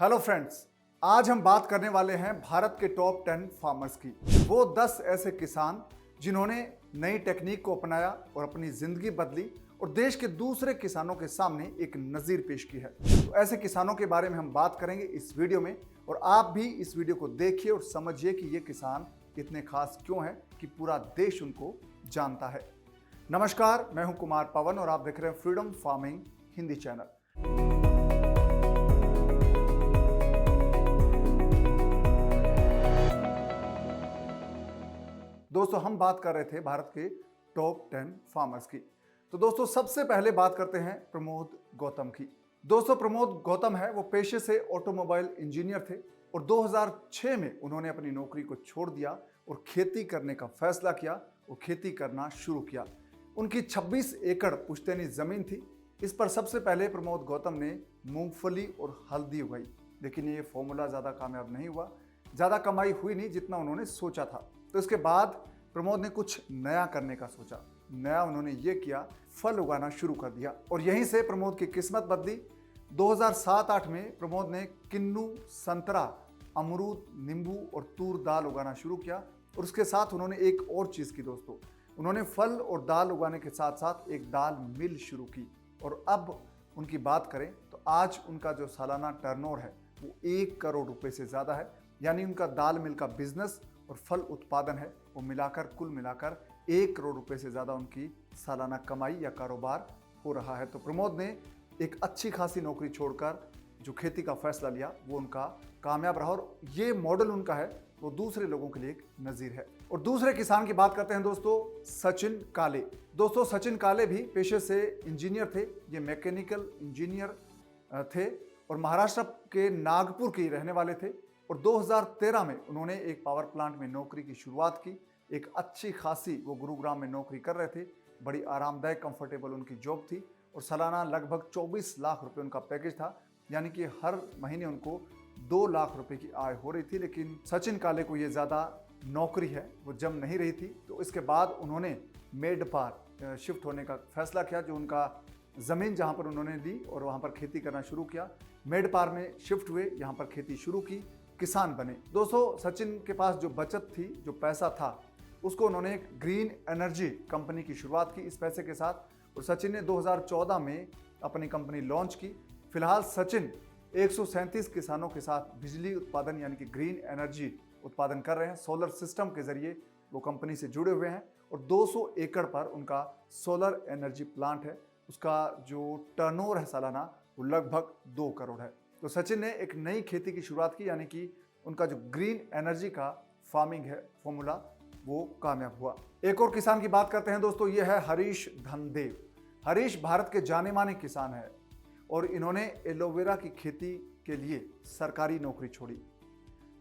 Hello friends, आज हम बात करने वाले हैं भारत के टॉप 10 फार्मर्स की। वो 10 ऐसे किसान जिन्होंने नई टेक्निक को अपनाया और अपनी जिंदगी बदली और देश के दूसरे किसानों के सामने एक नजीर पेश की है। तो ऐसे किसानों के बारे में हम बात करेंगे इस वीडियो में, और आप भी इस वीडियो को देखिए और समझिए कि ये किसान इतने खास क्यों हैं कि पूरा देश उनको जानता है। नमस्कार, मैं हूं कुमार पवन और आप देख रहे हैं फ्रीडम फार्मिंग हिंदी चैनल। दोस्तों, हम बात कर रहे थे भारत के टॉप 10 फार्मर्स की। तो दोस्तों, सबसे पहले बात करते हैं प्रमोद गौतम की। दोस्तों, प्रमोद गौतम है वो पेशे से ऑटोमोबाइल इंजीनियर थे और 2006 में उन्होंने अपनी नौकरी को छोड़ दिया और खेती करने का फैसला किया और खेती करना शुरू किया। उनकी 26 एकड़ पुश्तैनी जमीन थी। इस पर सबसे पहले प्रमोद गौतम ने मूंगफली और हल्दी उगाई, लेकिन ये फॉर्मूला ज़्यादा कामयाब नहीं हुआ। ज़्यादा कमाई हुई नहीं जितना उन्होंने सोचा था। तो इसके बाद प्रमोद ने कुछ नया करने का सोचा। नया उन्होंने ये किया, फल उगाना शुरू कर दिया और यहीं से प्रमोद की किस्मत बदली। 2007-8 में प्रमोद ने किन्नू, संतरा, अमरूद, नींबू और तूर दाल उगाना शुरू किया। और उसके साथ उन्होंने एक और चीज़ की दोस्तों, उन्होंने फल और दाल उगाने के साथ साथ एक दाल मिल शुरू की। और अब उनकी बात करें तो आज उनका जो सालाना टर्नओवर है वो 1 करोड़ रुपए से ज़्यादा है। यानी उनका दाल मिल का बिजनेस और फल उत्पादन है वो मिलाकर कुल मिलाकर 1 करोड़ रुपए से ज़्यादा उनकी सालाना कमाई या कारोबार हो रहा है। तो प्रमोद ने एक अच्छी खासी नौकरी छोड़कर जो खेती का फैसला लिया वो उनका कामयाब रहा और ये मॉडल उनका है वो दूसरे लोगों के लिए एक नज़ीर है। और दूसरे किसान की बात करते हैं दोस्तों, सचिन काले। दोस्तों, सचिन काले भी पेशे से इंजीनियर थे। ये मैकेनिकल इंजीनियर थे और महाराष्ट्र के नागपुर के रहने वाले थे। और 2013 में उन्होंने एक पावर प्लांट में नौकरी की शुरुआत की। एक अच्छी खासी वो गुरुग्राम में नौकरी कर रहे थे। बड़ी आरामदायक कंफर्टेबल उनकी जॉब थी और सालाना लगभग 24 लाख रुपए उनका पैकेज था। यानी कि हर महीने उनको 2 लाख रुपए की आय हो रही थी। लेकिन सचिन काले को ये ज़्यादा नौकरी है वो जम नहीं रही थी। तो इसके बाद उन्होंने मेडपार शिफ्ट होने का फैसला किया, जो उनका ज़मीन जहाँ पर उन्होंने ली और वहाँ पर खेती करना शुरू किया। मेडपार में शिफ्ट हुए, यहाँ पर खेती शुरू की, किसान बने। दोस्तों, सचिन के पास जो बचत थी, जो पैसा था, उसको उन्होंने एक ग्रीन एनर्जी कंपनी की शुरुआत की इस पैसे के साथ। और सचिन ने 2014 में अपनी कंपनी लॉन्च की। फिलहाल सचिन 137 किसानों के साथ बिजली उत्पादन यानी कि ग्रीन एनर्जी उत्पादन कर रहे हैं। सोलर सिस्टम के जरिए वो कंपनी से जुड़े हुए हैं और 200 एकड़ पर उनका सोलर एनर्जी प्लांट है। उसका जो टर्नओवर है सालाना वो लगभग 2 करोड़ है। तो सचिन ने एक नई खेती की शुरुआत की, यानी कि उनका जो ग्रीन एनर्जी का फार्मिंग है फॉर्मूला वो कामयाब हुआ। एक और किसान की बात करते हैं दोस्तों, ये है हरीश धनदेव। हरीश भारत के जाने माने किसान है और इन्होंने एलोवेरा की खेती के लिए सरकारी नौकरी छोड़ी।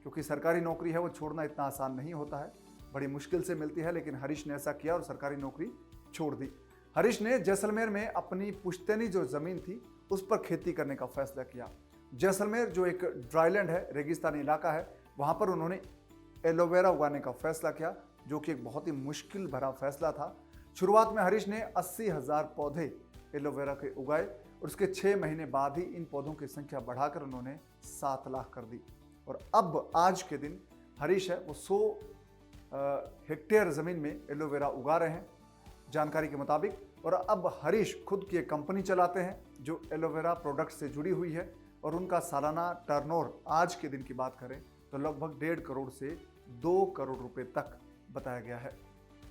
क्योंकि सरकारी नौकरी है वो छोड़ना इतना आसान नहीं होता है, बड़ी मुश्किल से मिलती है। लेकिन हरीश ने ऐसा किया और सरकारी नौकरी छोड़ दी। हरीश ने जैसलमेर में अपनी पुश्तैनी जो ज़मीन थी उस पर खेती करने का फैसला किया। जैसलमेर जो एक ड्राईलैंड है, रेगिस्तानी इलाका है, वहाँ पर उन्होंने एलोवेरा उगाने का फैसला किया, जो कि एक बहुत ही मुश्किल भरा फैसला था। शुरुआत में हरीश ने 80,000 पौधे एलोवेरा के उगाए और उसके 6 महीने बाद ही इन पौधों की संख्या बढ़ाकर उन्होंने 7 लाख कर दी। और अब आज के दिन हरीश है वो 100 हेक्टेयर ज़मीन में एलोवेरा उगा रहे हैं जानकारी के मुताबिक। और अब हरीश खुद की एक कंपनी चलाते हैं जो एलोवेरा प्रोडक्ट से जुड़ी हुई है और उनका सालाना टर्नओवर आज के दिन की बात करें तो लगभग 1.5 करोड़ से 2 करोड़ रुपए तक बताया गया है।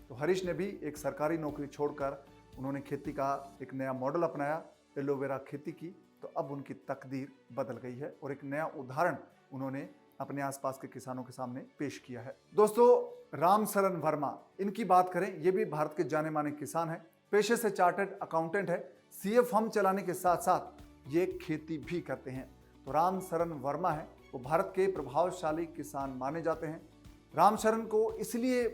तो हरीश ने भी एक सरकारी नौकरी छोड़कर उन्होंने खेती का एक नया मॉडल अपनाया, एलोवेरा खेती की। तो अब उनकी तकदीर बदल गई है और एक नया उदाहरण उन्होंने अपने आसपास के किसानों के सामने पेश किया है। दोस्तों, रामशरण वर्मा, इनकी बात करें, ये भी भारत के जाने माने किसान हैं। पेशे से चार्टर्ड अकाउंटेंट है। सीए फर्म चलाने के साथ साथ ये खेती भी करते हैं। तो रामशरण वर्मा है वो भारत के प्रभावशाली किसान माने जाते हैं। रामशरण को इसलिए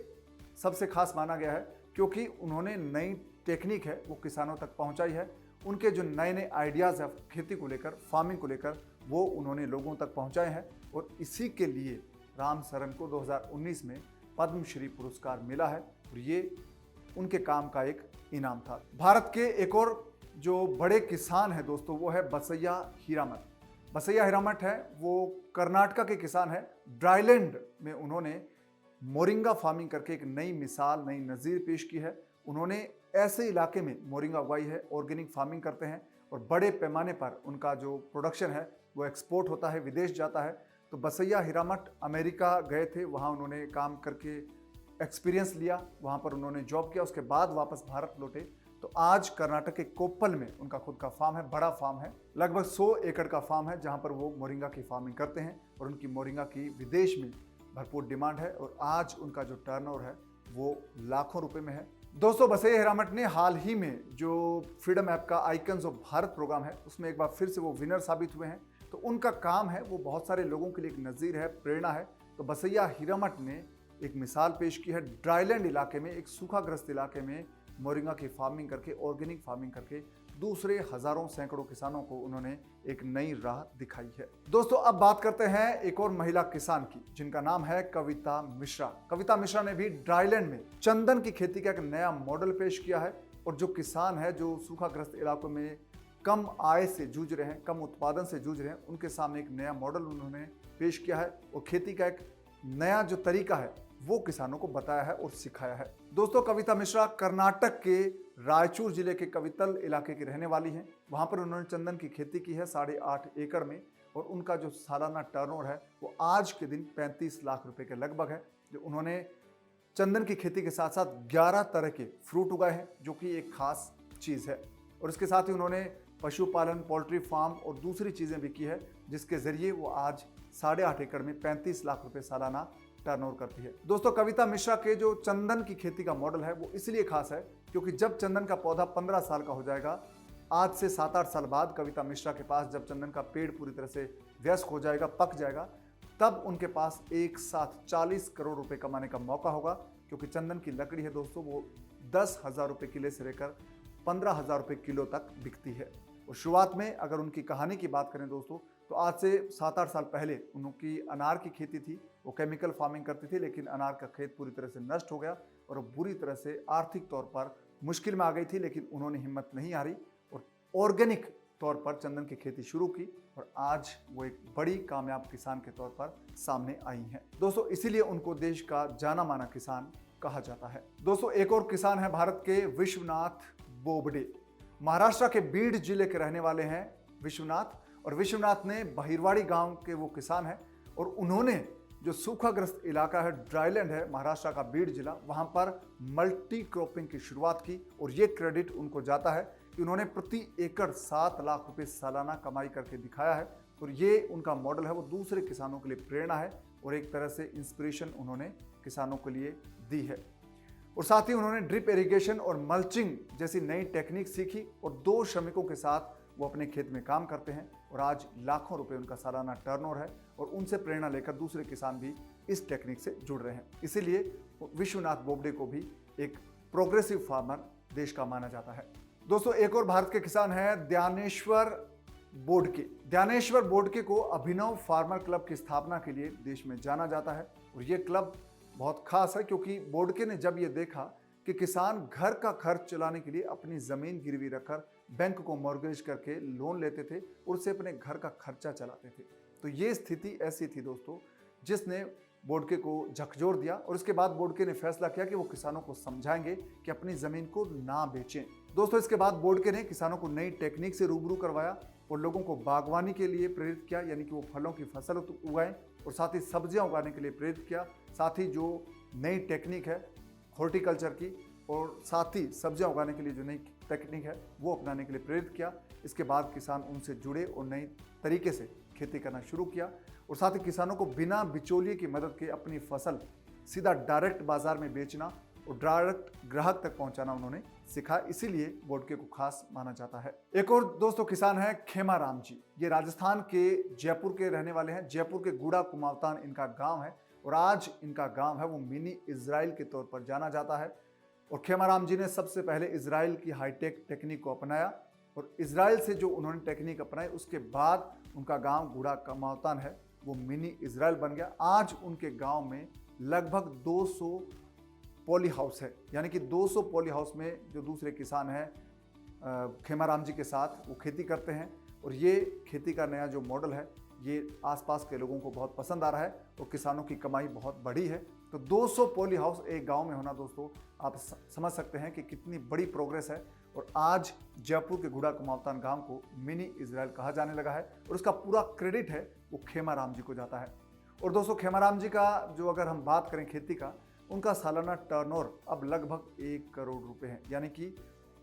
सबसे खास माना गया है क्योंकि उन्होंने नई टेक्निक है वो किसानों तक पहुंचाई है। उनके जो नए नए आइडियाज़ है खेती को लेकर, फार्मिंग को लेकर, वो उन्होंने लोगों तक पहुंचाए हैं। और इसी के लिए रामशरण को 2019 में पद्मश्री पुरस्कार मिला है और ये उनके काम का एक इनाम था। भारत के एक और जो बड़े किसान हैं दोस्तों वो है बसैया हीरामल। बसैया हिरामठ है वो कर्नाटका के किसान है। ड्राईलैंड में उन्होंने मोरिंगा फार्मिंग करके एक नई मिसाल, नई नज़ीर पेश की है। उन्होंने ऐसे इलाके में मोरिंगा उगाई है, ऑर्गेनिक फार्मिंग करते हैं और बड़े पैमाने पर उनका जो प्रोडक्शन है वो एक्सपोर्ट होता है, विदेश जाता है। तो बसैया हिरामठ अमेरिका गए थे, वहाँ उन्होंने काम करके एक्सपीरियंस लिया, वहाँ पर उन्होंने जॉब किया, उसके बाद वापस भारत लौटे। तो आज कर्नाटक के कोप्पल में उनका खुद का फार्म है, बड़ा फार्म है, लगभग 100 एकड़ का फार्म है, जहाँ पर वो मोरिंगा की फार्मिंग करते हैं और उनकी मोरिंगा की विदेश में भरपूर डिमांड है और आज उनका जो टर्नओवर है वो लाखों रुपए में है। दोस्तों, बसैया हिरामठ ने हाल ही में जो फ्रीडम ऐप का आइकन्स ऑफ भारत प्रोग्राम है उसमें एक बार फिर से वो विनर साबित हुए हैं। तो उनका काम है वो बहुत सारे लोगों के लिए एक नज़ीर है, प्रेरणा है। तो बसैया हिरामठ ने एक मिसाल पेश की है। ड्राईलैंड इलाके में, एक सूखाग्रस्त इलाके में मोरिंगा की फार्मिंग करके, ऑर्गेनिक फार्मिंग करके दूसरे हजारों सैकड़ों किसानों को उन्होंने एक नई राह दिखाई है। दोस्तों, अब बात करते हैं एक और महिला किसान की जिनका नाम है कविता मिश्रा। कविता मिश्रा ने भी ड्राईलैंड में चंदन की खेती का एक नया मॉडल पेश किया है और जो किसान है जो सूखाग्रस्त इलाकों में कम आय से जूझ रहे हैं, कम उत्पादन से जूझ रहे हैं, उनके सामने एक नया मॉडल उन्होंने पेश किया है और खेती का एक नया जो तरीका है वो किसानों को बताया है और सिखाया है। दोस्तों, कविता मिश्रा कर्नाटक के रायचूर जिले के कवितल इलाके की रहने वाली हैं। वहां पर उन्होंने चंदन की खेती की है 8.5 एकड़ में और उनका जो सालाना टर्नओवर है वो आज के दिन 35 लाख रुपए के लगभग है। जो उन्होंने चंदन की खेती के साथ साथ 11 तरह के फ्रूट उगाए हैं जो कि एक खास चीज़ है और इसके साथ ही उन्होंने पशुपालन, पोल्ट्री फार्म और दूसरी चीज़ें भी की है जिसके जरिए वो आज 8.5 एकड़ में 35 लाख रुपए सालाना टर्नओवर करती है। दोस्तों, कविता मिश्रा के जो चंदन की खेती का मॉडल है वो इसलिए खास है क्योंकि जब चंदन का पौधा 15 साल का हो जाएगा, आज से 7-8 साल बाद कविता मिश्रा के पास जब चंदन का पेड़ पूरी तरह से वयस्क हो जाएगा, पक जाएगा, तब उनके पास एक साथ 40 करोड़ रुपए कमाने का मौका होगा। क्योंकि चंदन की लकड़ी है दोस्तों वो 10,000 रुपए किलो से लेकर 15,000 रुपए किलो तक बिकती है। और शुरुआत में अगर उनकी कहानी की बात करें दोस्तों, तो आज से 7-8 साल पहले उनकी अनार की खेती थी। वो केमिकल फार्मिंग करती थी लेकिन अनार का खेत पूरी तरह से नष्ट हो गया और वो बुरी तरह से आर्थिक तौर पर मुश्किल में आ गई थी, लेकिन उन्होंने हिम्मत नहीं हारी और ऑर्गेनिक तौर पर चंदन की खेती शुरू की और आज वो एक बड़ी कामयाब किसान के तौर पर सामने आई हैं। दोस्तों, इसीलिए उनको देश का जाना माना किसान कहा जाता है। दोस्तों, एक और किसान है भारत के विश्वनाथ बोबडे। महाराष्ट्र के बीड जिले के रहने वाले हैं विश्वनाथ और विश्वनाथ ने बहिरवाड़ी गांव के वो किसान हैं और उन्होंने जो सूखाग्रस्त इलाका है, ड्राईलैंड है, महाराष्ट्र का बीड जिला, वहां पर मल्टी क्रॉपिंग की शुरुआत की और ये क्रेडिट उनको जाता है कि उन्होंने प्रति एकड़ 7 लाख रुपए सालाना कमाई करके दिखाया है और ये उनका मॉडल है वो दूसरे किसानों के लिए प्रेरणा है और एक तरह से इंस्पिरेशन उन्होंने किसानों के लिए दी है। और साथ ही उन्होंने ड्रिप इरिगेशन और मल्चिंग जैसी नई टेक्निक सीखी और 2 श्रमिकों के साथ वो अपने खेत में काम करते हैं और आज लाखों रुपए उनका सालाना टर्नओवर है और उनसे प्रेरणा लेकर दूसरे किसान भी इस टेक्निक से जुड़ रहे हैं। इसीलिए विश्वनाथ बोबडे को भी एक प्रोग्रेसिव फार्मर देश का माना जाता है। दोस्तों, एक और भारत के किसान हैं ज्ञानेश्वर बोडके। ज्ञानेश्वर बोडके को अभिनव फार्मर क्लब की स्थापना के लिए देश में जाना जाता है और ये क्लब बहुत खास है क्योंकि बोडके ने जब ये देखा कि किसान घर का खर्च चलाने के लिए अपनी ज़मीन गिरवी रखकर बैंक को मॉर्गेज करके लोन लेते थे और उससे अपने घर का खर्चा चलाते थे, तो ये स्थिति ऐसी थी दोस्तों जिसने बोडके को झकझोर दिया और उसके बाद बोडके ने फैसला किया कि वो किसानों को समझाएंगे कि अपनी ज़मीन को ना बेचें। दोस्तों, इसके बाद बोडके ने किसानों को नई टेक्निक से रूबरू करवाया और लोगों को बागवानी के लिए प्रेरित किया, यानी कि वो फलों की फसल उगाएं और साथ ही सब्जियां उगाने के लिए प्रेरित किया। साथ ही जो नई टेक्निक है हॉर्टिकल्चर की और साथ ही सब्जियां उगाने के लिए जो नई टेक्निक है वो अपनाने के लिए प्रेरित किया। इसके बाद किसान उनसे जुड़े और नए तरीके से खेती करना शुरू किया और साथ ही किसानों को बिना बिचौलिए की मदद के अपनी फसल सीधा डायरेक्ट बाजार में बेचना और डायरेक्ट ग्राहक तक पहुंचाना उन्होंने सीखा। इसीलिए बोडके को खास माना जाता है। एक और दोस्तों किसान है खेमाराम जी। ये राजस्थान के जयपुर के रहने वाले हैं। जयपुर के गुड़ा कुमावतान इनका गांव है और आज इनका गांव है वो मिनी इजराइल के तौर पर जाना जाता है और खेमाराम जी ने सबसे पहले इजराइल की हाईटेक टेक्निक को अपनाया और इजराइल से जो उन्होंने टेक्निक अपनाई उसके बाद उनका गांव गुड़ा कुमावतान है वो मिनी इजराइल बन गया। आज उनके गांव में लगभग 200 पॉली हाउस है, यानी कि 200 पॉली हाउस में जो दूसरे किसान हैं खेमाराम जी के साथ वो खेती करते हैं और ये खेती का नया जो मॉडल है ये आसपास के लोगों को बहुत पसंद आ रहा है और किसानों की कमाई बहुत बढ़ी है। तो 200 पॉली हाउस एक गांव में होना दोस्तों, आप समझ सकते हैं कि कितनी बड़ी प्रोग्रेस है। और आज जयपुर के गुड़ा कुमावतान गांव को मिनी इजराइल कहा जाने लगा है और उसका पूरा क्रेडिट है वो खेमाराम जी को जाता है। और दोस्तों खेमाराम जी का जो अगर हम बात करें खेती का, उनका सालाना टर्नओवर अब लगभग 1 करोड़ रुपए है। यानी कि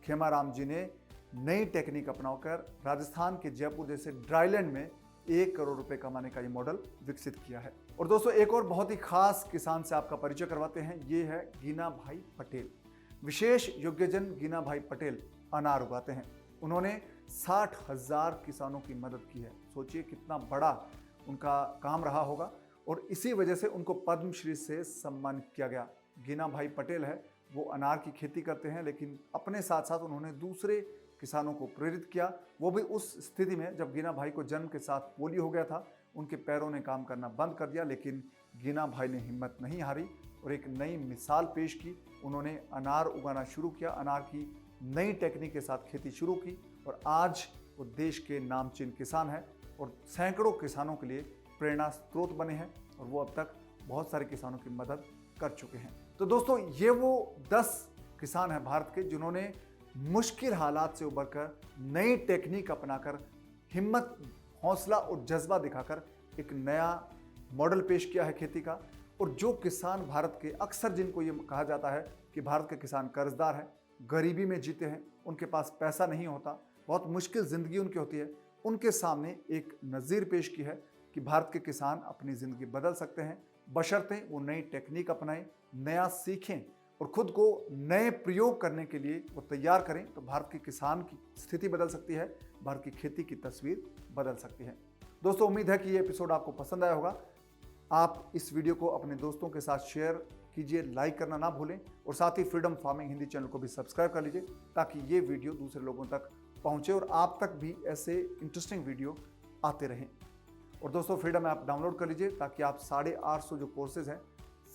खेमाराम जी ने नई टेक्निक अपनाकर राजस्थान के जयपुर जैसे ड्राईलैंड में 1 करोड़ रुपए कमाने का ये मॉडल विकसित किया है। और दोस्तों एक और बहुत ही खास किसान से आपका परिचय करवाते हैं, ये है गीना भाई पटेल। विशेष योग्यजन गीना भाई पटेल अनार उगाते हैं। उन्होंने 60,000 किसानों की मदद की है। सोचिए कितना बड़ा उनका काम रहा होगा और इसी वजह से उनको पद्मश्री से सम्मानित किया गया। गीना भाई पटेल है वो अनार की खेती करते हैं, लेकिन अपने साथ साथ उन्होंने दूसरे किसानों को प्रेरित किया। वो भी उस स्थिति में जब गीना भाई को जन्म के साथ पोलियो हो गया था, उनके पैरों ने काम करना बंद कर दिया, लेकिन गीना भाई ने हिम्मत नहीं हारी और एक नई मिसाल पेश की। उन्होंने अनार उगाना शुरू किया, अनार की नई टेक्निक के साथ खेती शुरू की और आज वो देश के नामचीन किसान हैं और सैकड़ों किसानों के लिए प्रेरणा स्रोत बने हैं और वो अब तक बहुत सारे किसानों की मदद कर चुके हैं। तो दोस्तों ये वो 10 किसान हैं भारत के जिन्होंने मुश्किल हालात से उबरकर नई टेक्निक अपनाकर हिम्मत, हौसला और जज्बा दिखाकर एक नया मॉडल पेश किया है खेती का। और जो किसान भारत के, अक्सर जिनको ये कहा जाता है कि भारत के किसान कर्जदार हैं, गरीबी में जीते हैं, उनके पास पैसा नहीं होता, बहुत मुश्किल ज़िंदगी उनकी होती है, उनके सामने एक नज़ीर पेश की है कि भारत के किसान अपनी ज़िंदगी बदल सकते हैं, बशर्ते वो नई टेक्निक अपनाएं, नया सीखें और खुद को नए प्रयोग करने के लिए वो तैयार करें। तो भारत के किसान की स्थिति बदल सकती है, भारत की खेती की तस्वीर बदल सकती है। दोस्तों उम्मीद है कि ये एपिसोड आपको पसंद आया होगा। आप इस वीडियो को अपने दोस्तों के साथ शेयर कीजिए, लाइक करना ना भूलें और साथ ही फ्रीडम फार्मिंग हिंदी चैनल को भी सब्सक्राइब कर लीजिए ताकि ये वीडियो दूसरे लोगों तक पहुंचे और आप तक भी ऐसे इंटरेस्टिंग वीडियो आते रहें। और दोस्तों फ्रीडम ऐप डाउनलोड कर लीजिए ताकि आप 850 जो कोर्सेज हैं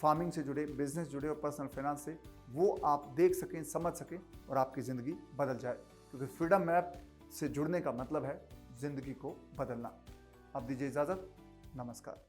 फार्मिंग से जुड़े, बिजनेस जुड़े और पर्सनल फाइनेंस से, वो आप देख सकें, समझ सकें और आपकी ज़िंदगी बदल जाए। क्योंकि फ्रीडम ऐप से जुड़ने का मतलब है ज़िंदगी को बदलना। अब दीजिए इजाज़त, नमस्कार।